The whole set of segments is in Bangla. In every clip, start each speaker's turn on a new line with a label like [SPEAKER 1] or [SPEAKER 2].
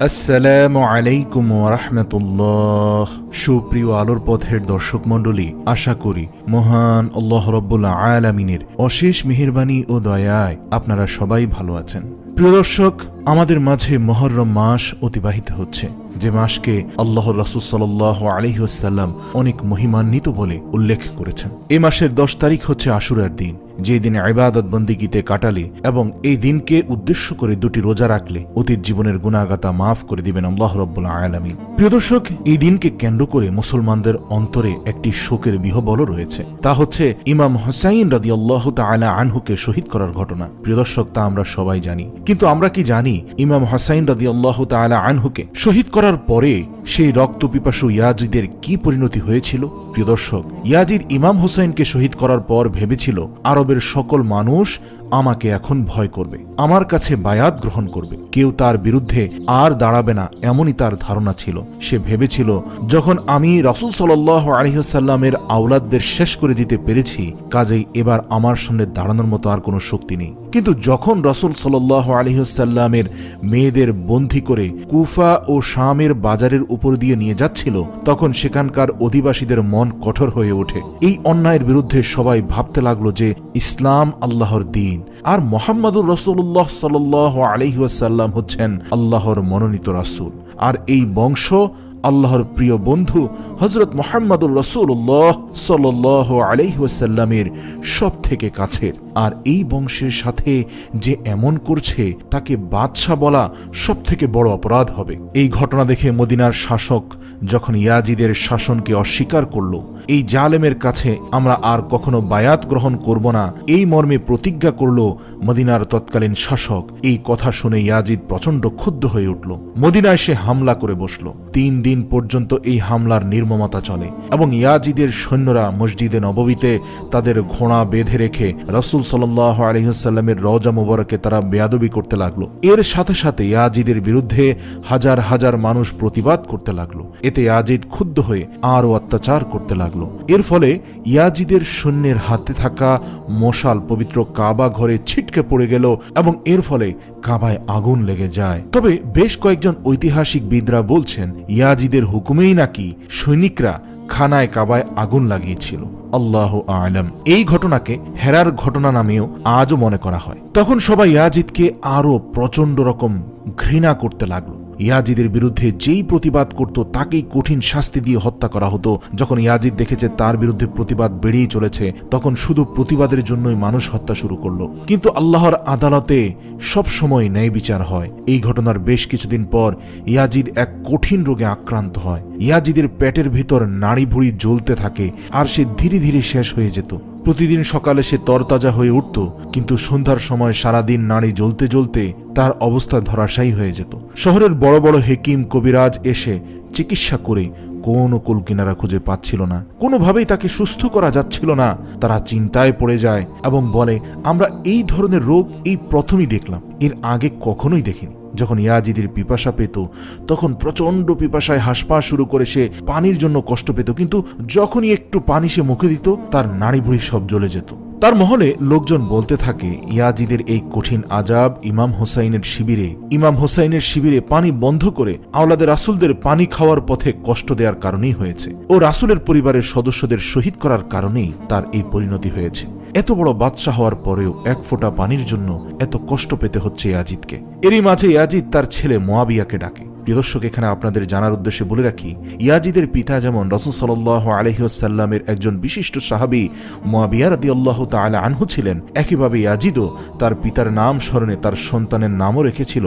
[SPEAKER 1] আসসালামু আলাইকুম ওয়া রাহমাতুল্লাহ। সুপ্রিয় আলোর পথের দর্শক মণ্ডলী, আশা করি মহান আল্লাহ রাব্বুল আলামিনের অশেষ মেহেরবানি ও দয়ায় আপনারা সবাই ভালো আছেন। প্রিয় দর্শক, আমাদের মাঝে মুহররম মাস অতিবাহিত হচ্ছে, যে মাসকে আল্লাহর রাসূল সাল্লাল্লাহু আলাইহি ওয়াসাল্লাম অনেক মহিমান্বিত বলে উল্লেখ করেছেন। এই মাসের 10 তারিখ হচ্ছে আশুরার দিন, যে দিনে ইবাদত বন্দিগিতে কাটালে এবং এই দিনকে উদ্দেশ্য করে 2টি রোজা রাখলে অতীত জীবনের গুনাহগাতা মাফ করে দিবেন আল্লাহ রাব্বুল আলামিন। প্রিয় দর্শক, এই দিনকে কেন্দ্র করে মুসলমানদের অন্তরে একটি শোকের বিহবল রয়েছে। তা হচ্ছে ইমাম হুসাইন রাদিয়াল্লাহু তাআলা আনহুকে শহীদ করার ঘটনা। প্রিয় দর্শক, তা আমরা সবাই জানি, কিন্তু আমরা কি জানি ইমাম হুসাইন রাদিয়াল্লাহু তাআলা আনহুকে শহীদ করার পরে সেই রক্তপিপাসু ইয়াজিদের কি পরিণতি হয়েছিল? প্রিয় দর্শক, ইয়াজিদ ইমাম হুসাইনকে শহীদ করার পর ভেবেছিল আরবের সকল মানুষ আমাকে এখন ভয় করবে, আমার কাছে বায়াত গ্রহণ করবে, কেউ তার বিরুদ্ধে আর দাঁড়াবে না, এমনই তার ধারণা ছিল। সে ভেবেছিল যখন আমি রাসূল সাল্লাল্লাহু আলাইহি ওয়াসাল্লামের আওলাদদের শেষ করে দিতে পেরেছি, কাজেই এবার আমার সামনে দাঁড়ানোর মতো আর কোনো শক্তি নেই। কিন্তু যখন রাসূল সাল্লাল্লাহু আলাইহি ওয়াসাল্লামের মেয়েদের বন্দী করে কুফা ও শামের বাজারের উপর দিয়ে নিয়ে যাচ্ছিল, তখন সেখানকার অধিবাসীদের মন কঠোর হয়ে ওঠে। এই অন্যায়ের বিরুদ্ধে সবাই ভাবতে লাগলো যে ইসলাম আল্লাহর দ্বীন, আর মুহাম্মদুর রাসূলুল্লাহ সাল্লাল্লাহু আলাইহি ওয়াসাল্লাম হচ্ছেন আল্লাহর মনোনীত রাসূল, আর এই বংশ আল্লাহর প্রিয় বন্ধু হযরত মুহাম্মদুর রাসূলুল্লাহ সাল্লাল্লাহু আলাইহি ওয়াসাল্লামের সব থেকে কাছের। আর এই বংশের সাথে যে এমন করছে, তাকে বাদশা বলা সব থেকে বড় অপরাধ হবে। এই ঘটনা দেখে মদিনার শাসক যখন ইয়াজিদের শাসনকে অস্বীকার করল, এই জালেমের কাছে আমরা আর কখনো বায়াত গ্রহণ করব না, এই মর্মে প্রতিজ্ঞা করল মদিনার তৎকালীন শাসক। এই কথা শুনে ইয়াজিদ প্রচণ্ড ক্ষুব্ধ হয়ে উঠল, মদিনায় সে হামলা করে বসল। 3 দিন পর্যন্ত এই হামলার নির্মমতা চলে এবং ইয়াজিদের সৈন্যরা মসজিদে নববীতে তাদের ঘোড়া বেঁধে রেখে রাসূল সাল্লাল্লাহু আলাইহি ওয়াসাল্লামের রওজা মুবারকে তারা বেয়াদবি করতে লাগলো। এর সাথে সাথে ইয়াজিদের বিরুদ্ধে হাজার হাজার মানুষ প্রতিবাদ করতে লাগলো। এতে ইয়াজিদ ক্ষুব্ধ হয়ে আরও অত্যাচার করতে লাগলো। এর ফলে ইয়াজিদের সৈন্যের হাতে থাকা মশাল পবিত্র কাবা ঘরে ছিটকে পড়ে গেল এবং এর ফলে কাবায় আগুন লেগে যায়। তবে বেশ কয়েকজন ঐতিহাসিকবিদরা বলছেন ইয়াজিদের হুকুমেই নাকি সৈনিকরা খানায় কাবায় আগুন লাগিয়েছিল। আল্লাহু আ'লাম। এই ঘটনাকে হেরার ঘটনা নামেও আজও মনে করা হয়। তখন সবাই ইয়াজিদকে আরো প্রচন্ড রকম ঘৃণা করতে লাগলো। ইয়াজিদের বিরুদ্ধে যেই প্রতিবাদ করত তাকেই কঠিন শাস্তি দিয়ে হত্যা করা হতো। যখন ইয়াজিদ দেখেছে তার বিরুদ্ধে প্রতিবাদ বেড়েই চলেছে, তখন শুধু প্রতিবাদের জন্যই মানুষ হত্যা শুরু করলো। কিন্তু আল্লাহর আদালতে সব সময় ন্যায় বিচার হয়। এই ঘটনার বেশ কিছুদিন পর ইয়াজিদ এক কঠিন রোগে আক্রান্ত হয়। ইয়াজিদের পেটের ভিতর নাড়ি ভুড়ি জ্বলতে থাকে আর সে ধীরে ধীরে শেষ হয়ে যেত। প্রতিদিন সকালে সে তরতাজা হয়ে উঠত, কিন্তু সন্ধ্যার সময় সারাদিন নাড়ি জ্বলতে জ্বলতে তার অবস্থা ধরাশায়ী হয়ে যেত। শহরের বড় বড় হেকিম কবিরাজ এসে চিকিৎসা করে কোনো কুল কিনারা খুঁজে পাচ্ছিল না, কোনোভাবেই তাকে সুস্থ করা যাচ্ছিল না। তারা চিন্তায় পড়ে যায় এবং বলে, আমরা এই ধরনের রোগ এই প্রথমই দেখলাম, এর আগে কখনোই দেখিনি। যখন ইয়াজিদের পিপাসা পেত, তখন প্রচন্ড পিপাসায় হাসপাস শুরু করে সে পানির জন্য কষ্ট পেত, কিন্তু যখনই একটু পানি সে মুখে দিত, তার নাড়ি ভুড়ি সব জ্বলে যেত। তার মহলে লোকজন বলতে থাকে ইয়াজিদের এই কঠিন আজাব ইমাম হুসাইনের শিবিরে পানি বন্ধ করে আওলাদে রাসূলদের পানি খাওয়ার পথে কষ্ট দেওয়ার কারণেই হয়েছে, ও রাসূলের পরিবারের সদস্যদের শহীদ করার কারণেই তার এই পরিণতি হয়েছে। এত বড় বাদশা হওয়ার পরেও এক ফোঁটা পানির জন্য এত কষ্ট পেতে হচ্ছে ইয়াজিদকে। এরই মাঝে ইয়াজিদ তার ছেলে মুয়াবিয়াকে ডাকে। প্রিয় দর্শক, এখানে আপনাদের জানার উদ্দেশ্যে বলে রাখি, ইয়াজিদের পিতা যেমন রাসূল সাল্লাল্লাহু আলাইহি ওয়াসাল্লামের একজন বিশিষ্ট সাহাবী মুয়াবিয়া রাদিয়াল্লাহু তাআলা আনহু ছিলেন, একইভাবে ইয়াজিদও তার পিতার নাম স্মরণে তার সন্তানের নামও রেখেছিল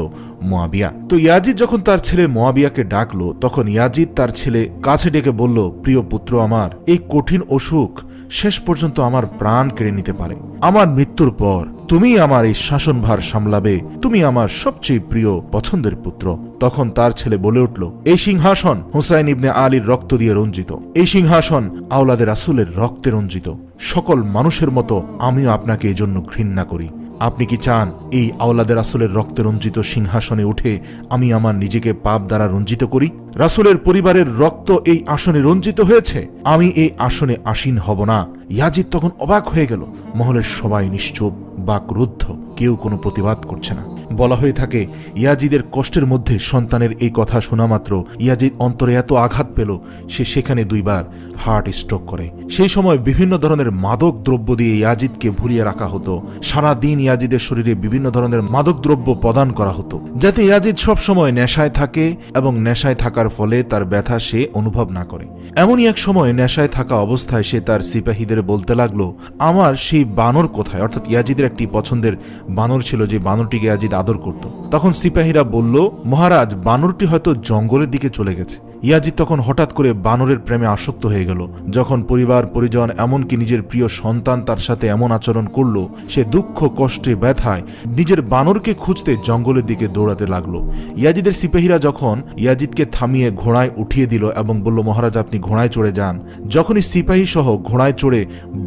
[SPEAKER 1] মুয়াবিয়া। তো ইয়াজিদ যখন তার ছেলে মুয়াবিয়াকে ডাকলো, তখন ইয়াজিদ তার ছেলে কাছে ডেকে বলল, প্রিয় পুত্র আমার, এই কঠিন অসুখ শেষ পর্যন্ত আমার প্রাণ কেড়ে নিতে পারে। আমার মৃত্যুর পর তুমি আমার এই শাসনভার সামলাবে, তুমি আমার সবচেয়ে প্রিয় পছন্দের পুত্র। তখন তার ছেলে বলে উঠল, এই সিংহাসন হুসাইন ইবনে আলীর রক্ত দিয়ে রঞ্জিত, এই সিংহাসন আওলাদে রাসূলের রক্তে রঞ্জিত। সকল মানুষের মতো আমিও আপনাকে এজন্য ঘৃণা করি। আপনি কি চান এই আওলাদে রাসূলের রক্তে রঞ্জিত সিংহাসনে উঠে আমি আমার নিজেকে পাপ দ্বারা রঞ্জিত করি? রাসূলের পরিবারের রক্ত এই আসনে রঞ্জিত হয়েছে, আমি এই আসনে আসীন হব না। ইয়াজিদ তখন অবাক হয়ে গেল। মহলের সবাই নিশ্চুপ বা ক্রুদ্ধ, কেউ কোনো প্রতিবাদ করছে না। বলা হয়ে থাকে ইয়াজিদের কষ্টের মধ্যে সন্তানের এই কথা শোনা মাত্র ইয়াজিদ অন্তরে এত আঘাত পেল সে সেখানে 2 বার হার্ট স্ট্রোক করে। সেই সময় বিভিন্ন ধরনের মাদক দ্রব্য দিয়ে ইয়াজিদকে ভুলিয়ে রাখা হতো। সারা দিন ইয়াজিদের শরীরে বিভিন্ন ধরনের মাদক দ্রব্য প্রদান করা হতো যাতে ইয়াজিদ সব সময় নেশায় থাকে এবং নেশায় থাকার ফলে তার ব্যথা সে অনুভব না করে। এমনই এক সময় নেশায় থাকা অবস্থায় সে তার সিপাহীদের বলতে লাগলো, আমার সেই বানর কোথায়? অর্থাৎ ইয়াজিদের একটি পছন্দের বানর ছিল যে বানরটিকে ইয়াজিদ আদর করত। তখন সিপাহীরা বলল, মহারাজ, বানরটি হয়তো জঙ্গলের দিকে চলে গেছে। ইয়াজিদ তখন হঠাৎ করে বানরের প্রেমে আসক্ত হয়ে গেল। যখন পরিবার পরিজন এমনকি নিজের প্রিয় সন্তান তার সাথে এমন আচরণ করল, সে দুঃখ কষ্টে ব্যথায় নিজের বানরকে খুঁজতে জঙ্গলের দিকে দৌড়াতে লাগলো। ইয়াজিদের সিপাহীরা যখন ইয়াজিদকে থামিয়ে ঘোড়ায় উঠিয়ে দিল এবং বলল, মহারাজ আপনি ঘোড়ায় চড়ে যান। যখনই সিপাহী সহ ঘোড়ায় চড়ে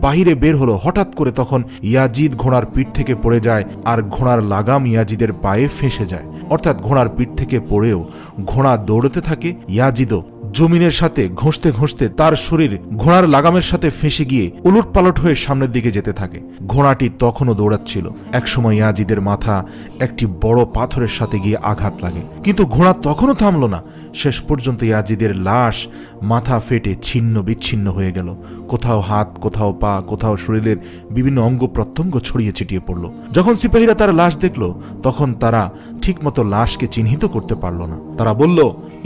[SPEAKER 1] বাহিরে বের হলো, হঠাৎ করে তখন ইয়াজিদ ঘোড়ার পিঠ থেকে পড়ে যায় আর ঘোড়ার লাগাম ইয়াজিদের পায়ে ফেঁসে যায়। অর্থাৎ ঘোড়ার পিঠ থেকে পড়েও ঘোড়া দৌড়তে থাকে। ইয়াজিদও জমিনের সাথে ঘষতে ঘষতে তার শরীর ঘোড়ার লাগামের সাথে ফেঁসে গিয়ে উলট পালট হয়ে সামনের দিকে যেতে থাকে। ঘোড়াটি তখনও দৌড়াচ্ছিল। একসময় ইয়াজিদের মাথা একটি বড় পাথরের সাথে গিয়ে আঘাত লাগে, কিন্তু ঘোড়া তখনও থামল না। শেষ পর্যন্ত ইয়াজিদের লাশ মাথা ফেটে ছিন্ন বিচ্ছিন্ন হয়ে গেল। কোথাও হাত, কোথাও পা, কোথাও শরীরের বিভিন্ন অঙ্গ প্রত্যঙ্গ ছড়িয়ে ছিটিয়ে পড়ল। যখন সিপাহীরা তার লাশ দেখল, তখন তারা ঠিকমতো লাশকে চিহ্নিত করতে পারল না। তারা বলল,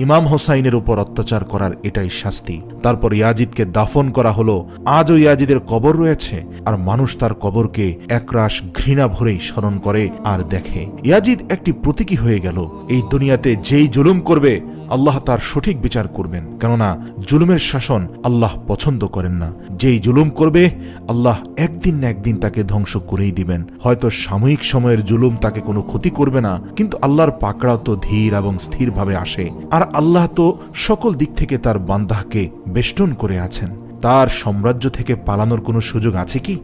[SPEAKER 1] ইমাম হোসাইনের উপর অত্যাচার করার এটাই শাস্তি। তারপর ইয়াজিদকে দাফন করা হলো। আজও ইয়াজিদের কবর রয়েছে, আর মানুষ তার কবরকে একরাশ ঘৃণা ভরেই স্মরণ করে আর দেখে। ইয়াজিদ একটি প্রতীকী হয়ে গেল। এই দুনিয়াতে যেই জুলুম করবে আল্লাহ তার সঠিক বিচার করবেন, কেননা জুলুমের শাসন আল্লাহ পছন্দ করেন না। যেই জুলুম করবে আল্লাহ একদিন না একদিন তাকে ধ্বংস করেই দিবেন। হয়তো সাময়িক সময়ের জুলুম তাকে কোনো ক্ষতি করবে না, কিন্তু আল্লাহর পাকড়াও তো ধীর এবং স্থিরভাবে আসে। আর আল্লাহ তো সকল দিক থেকে তার বান্দাকে বেষ্টন করে আছেন। তার সাম্রাজ্য থেকে পালানোর কোনো সুযোগ আছে কি?